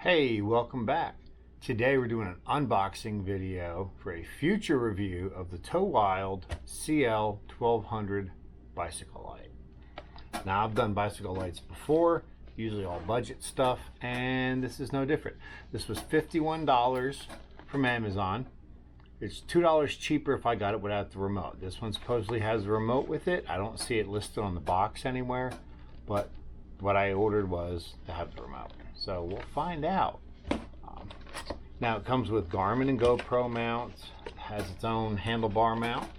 Hey, welcome back. Today we're doing an unboxing video for a future review of the Towild CL1200 bicycle light. Now, I've done bicycle lights before, usually all budget stuff, and this is no different. This was $51 from Amazon. It's $2 cheaper if I got it without the remote. This one supposedly has a remote with it. I don't see it listed on the box anywhere, but what I ordered was to have the remote. So we'll find out. Now it comes with Garmin and GoPro mounts. It has its own handlebar mount.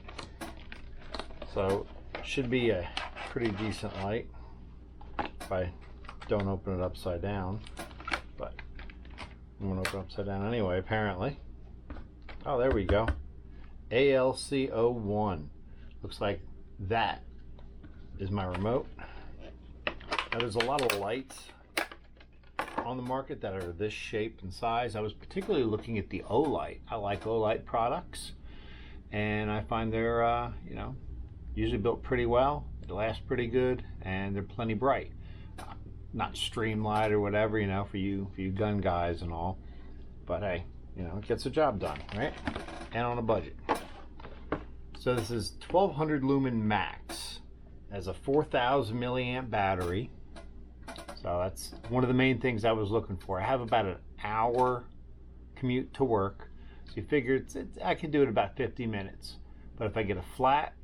So it should be a pretty decent light if I don't open it upside down. But I'm going to open it upside down anyway, apparently. Oh, there we go. ALC01. Looks like that is my remote. Now there's a lot of lights on the market that are this shape and size. I was particularly looking at the O-Light. I like O-Light products, and I find they're usually built pretty well. They last pretty good, and they're plenty bright. Not Streamlight or whatever, for you gun guys and all. But hey, it gets the job done, right? And on a budget. So this is 1200 lumen max. It has a 4000 milliamp battery. So that's one of the main things I was looking for. I have about an hour commute to work. So you figure I can do it about 50 minutes. But if I get a flat,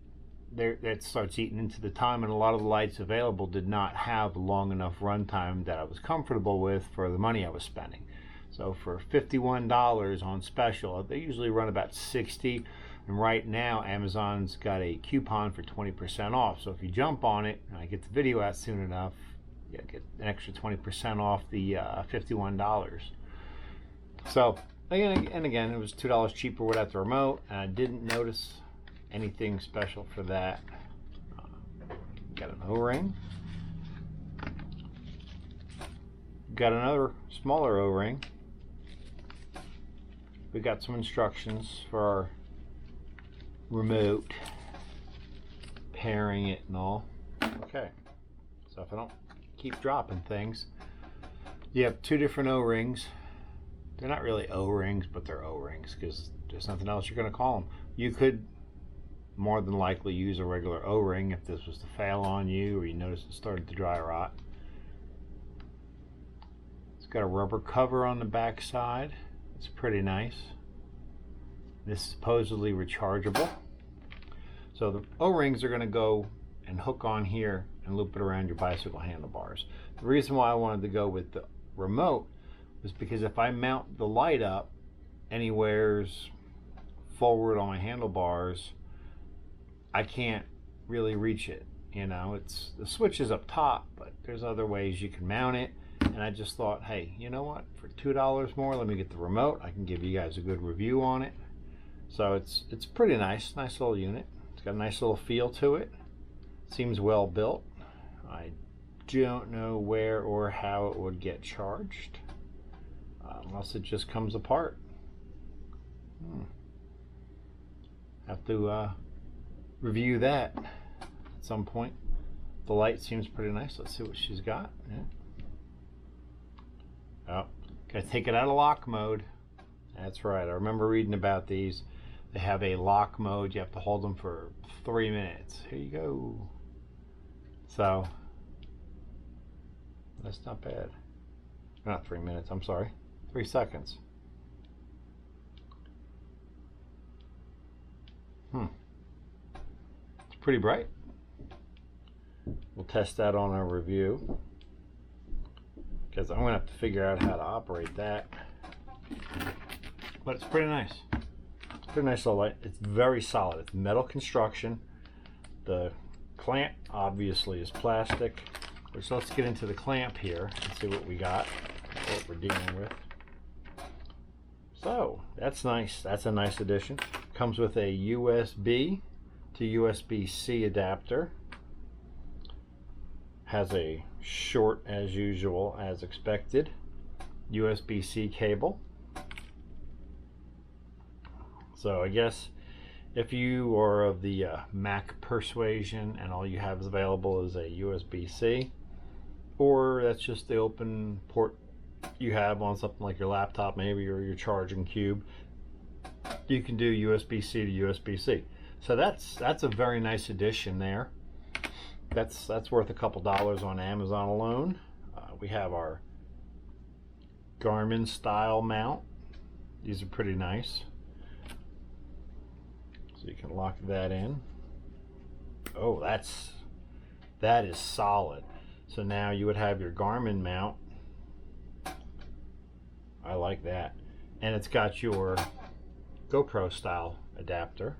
that starts eating into the time, and a lot of the lights available did not have long enough runtime that I was comfortable with for the money I was spending. So for $51 on special, they usually run about 60. And right now, Amazon's got a coupon for 20% off. So if you jump on it, and I get the video out soon enough, you get an extra 20% off the $51. So again, it was $2 cheaper without the remote, and I didn't notice anything special for that. Got an O-ring. Got another smaller O-ring. We got some instructions for our remote, pairing it and all. Okay, so if I don't keep dropping things, you have two different O-rings. They're not really O-rings, but they're O-rings because there's nothing else you're going to call them. You could more than likely use a regular O-ring if this was to fail on you or you notice it started to dry rot. It's got a rubber cover on the back side. It's pretty nice. This is supposedly rechargeable. So the O-rings are going to go and hook on here and loop it around your bicycle handlebars. The reason why I wanted to go with the remote was because if I mount the light up anywheres forward on my handlebars, I can't really reach it. It's the switch is up top, but there's other ways you can mount it. And I just thought, hey, you know what? For $2 more, let me get the remote. I can give you guys a good review on it. So it's pretty nice little unit. It's got a nice little feel to it. Seems well built. I don't know where or how it would get charged, unless it just comes apart. Have to review that at some point. The light seems pretty nice. Let's see what she's got. Yeah. Oh, gotta take it out of lock mode. That's right. I remember reading about these. They have a lock mode. You have to hold them for 3 minutes. Here you go. So that's not bad. Not 3 minutes, I'm sorry. 3 seconds. It's pretty bright. We'll test that on our review, because I'm gonna have to figure out how to operate that. But it's pretty nice. It's a pretty nice little light. It's very solid. It's metal construction. The clamp obviously is plastic. So let's get into the clamp here and see what we got, what we're dealing with. So that's nice. That's a nice addition. Comes with a USB to USB-C adapter. Has a short, as usual, as expected, USB-C cable. So I guess if you are of the Mac persuasion and all you have available is a USB-C, or that's just the open port you have on something like your laptop maybe, or your charging cube, you can do USB-C to USB-C. So that's a very nice addition there. That's worth a couple dollars on Amazon alone. We have our Garmin style mount. These are pretty nice. So you can lock that in. Oh, that is solid. So now you would have your Garmin mount. I like that. And it's got your GoPro style adapter.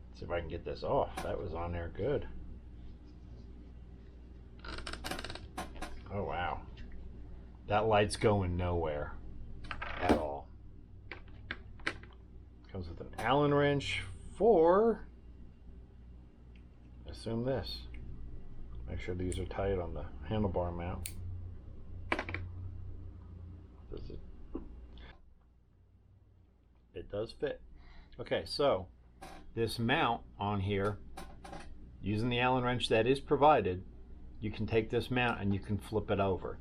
Let's see if I can get this off. That was on there good. Oh wow. That light's going nowhere at all. Comes with an Allen wrench for, I assume this. Make sure these are tight on the handlebar mount. Does it? It does fit. Okay, so this mount on here, using the Allen wrench that is provided, you can take this mount and you can flip it over.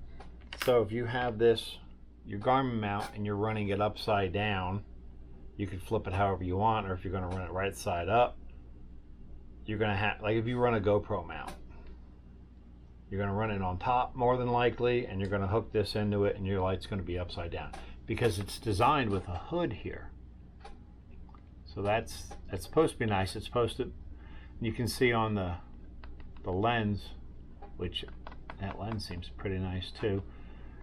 So if you have this, your Garmin mount, and you're running it upside down, you can flip it however you want, or if you're going to run it right side up, you're going to have, like if you run a GoPro mount, you're going to run it on top more than likely, and you're going to hook this into it, and your light's going to be upside down because it's designed with a hood here. So that's supposed to be nice. It's supposed to, you can see on the lens, which that lens seems pretty nice too.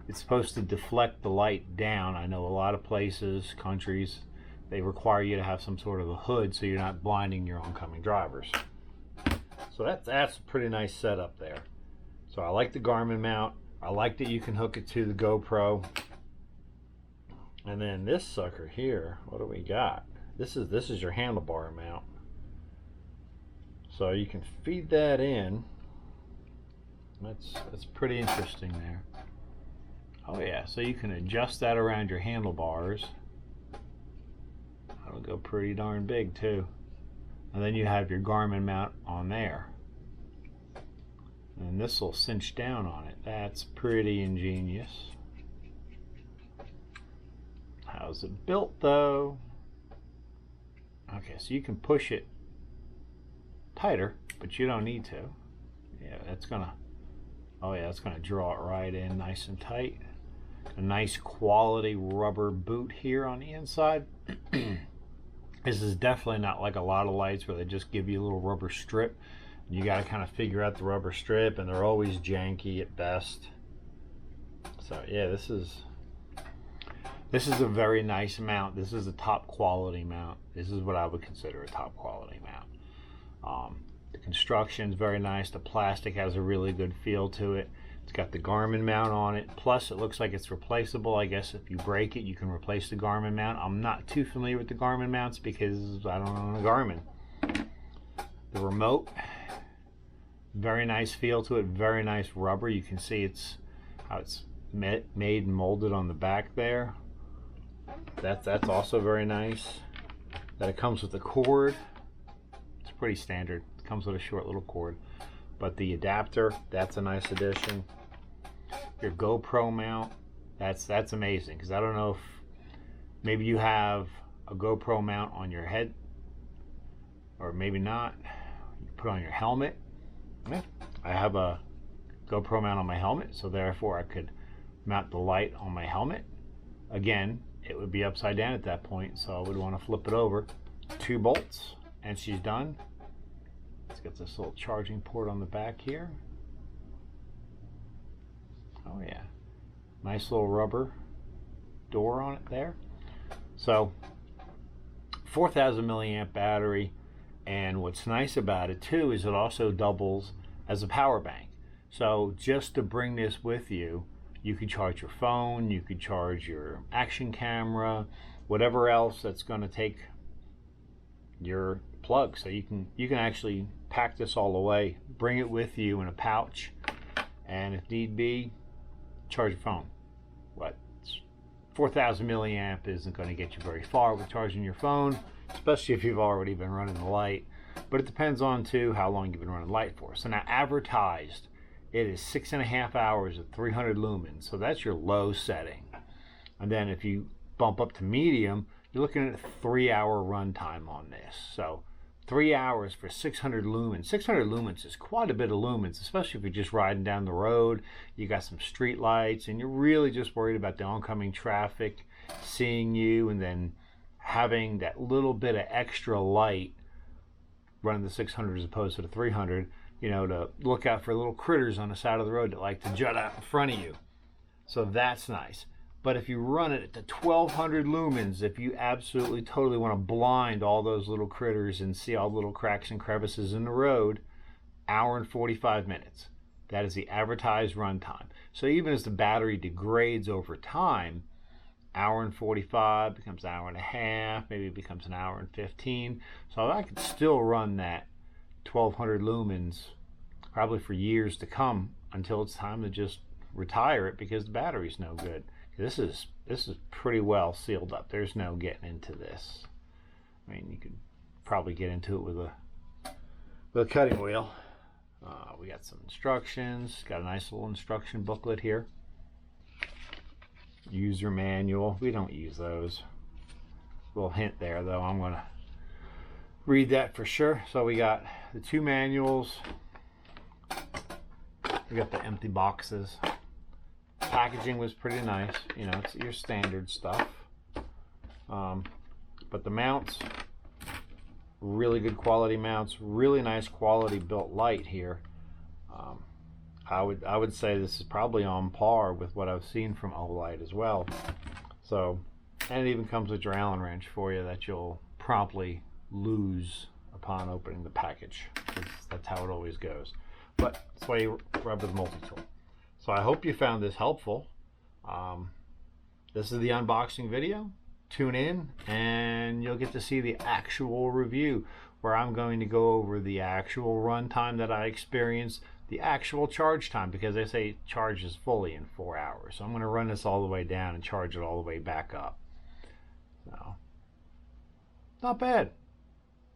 It's supposed to deflect the light down. I know a lot of places, countries, they require you to have some sort of a hood so you're not blinding your oncoming drivers. So that's a pretty nice setup there. So I like the Garmin mount. I like that you can hook it to the GoPro. And then this sucker here, what do we got? This is your handlebar mount. So you can feed that in. That's pretty interesting there. Oh yeah, so you can adjust that around your handlebars. That'll go pretty darn big too. And then you have your Garmin mount on there. And this will cinch down on it. That's pretty ingenious. How's it built though? Okay, so you can push it tighter, but you don't need to. Yeah, that's gonna, oh yeah, that's gonna draw it right in nice and tight. A nice quality rubber boot here on the inside. This is definitely not like a lot of lights where they just give you a little rubber strip. You got to kind of figure out the rubber strip, and they're always janky at best. So yeah, this is a very nice mount. This is a top quality mount. This is what I would consider a top quality mount. The construction is very nice. The plastic has a really good feel to it. It's got the Garmin mount on it. Plus, it looks like it's replaceable. I guess if you break it, you can replace the Garmin mount. I'm not too familiar with the Garmin mounts because I don't own a Garmin. The remote, very nice feel to it. Very nice rubber. You can see how it's made and molded on the back there. That's also very nice. That it comes with a cord. It's pretty standard. It comes with a short little cord. But the adapter, that's a nice addition. Your GoPro mount, that's amazing, because I don't know if maybe you have a GoPro mount on your head, or maybe not. You put on your helmet. Yeah. I have a GoPro mount on my helmet, so therefore I could mount the light on my helmet. Again, it would be upside down at that point, so I would want to flip it over. 2 bolts, and she's done. Let's get this little charging port on the back here. Oh yeah, nice little rubber door on it there. So 4,000 milliamp battery, and what's nice about it too is it also doubles as a power bank. So just to bring this with you, you could charge your phone, you could charge your action camera, whatever else that's going to take your plug. So you can actually pack this all away, bring it with you in a pouch, and if need be, charge your phone. What? 4,000 milliamp isn't going to get you very far with charging your phone, especially if you've already been running the light. But it depends on too how long you've been running the light for. So now advertised it is 6.5 hours at 300 lumens. So that's your low setting. And then if you bump up to medium, you're looking at a 3-hour runtime on this. So 3 hours for 600 lumens. 600 lumens is quite a bit of lumens, especially if you're just riding down the road. You got some street lights and you're really just worried about the oncoming traffic seeing you, and then having that little bit of extra light running the 600 as opposed to the 300, you know, to look out for little critters on the side of the road that like to jut out in front of you. So that's nice. But if you run it at the 1200 lumens, if you absolutely totally want to blind all those little critters and see all the little cracks and crevices in the road, hour and 45 minutes. That is the advertised runtime. So even as the battery degrades over time, hour and 45 becomes an hour and a half, maybe it becomes an hour and 15. So I could still run that 1200 lumens probably for years to come until it's time to just retire it because the battery's no good. This is pretty well sealed up. There's no getting into this. I mean, you could probably get into it with a cutting wheel. We got some instructions. Got a nice little instruction booklet here. User manual. We don't use those. Little hint there, though. I'm going to read that for sure. So we got the 2 manuals. We got the empty boxes. Packaging was pretty nice, you know, it's your standard stuff. But the mounts, really good quality mounts, really nice quality built light here. I would say this is probably on par with what I've seen from Olight as well. So, and it even comes with your Allen wrench for you that you'll promptly lose upon opening the package. That's how it always goes. But that's why you rub with multi-tool. So I hope you found this helpful. This is the unboxing video. Tune in and you'll get to see the actual review where I'm going to go over the actual runtime that I experienced, the actual charge time, because they say it charges fully in 4 hours. So I'm going to run this all the way down and charge it all the way back up. So, not bad.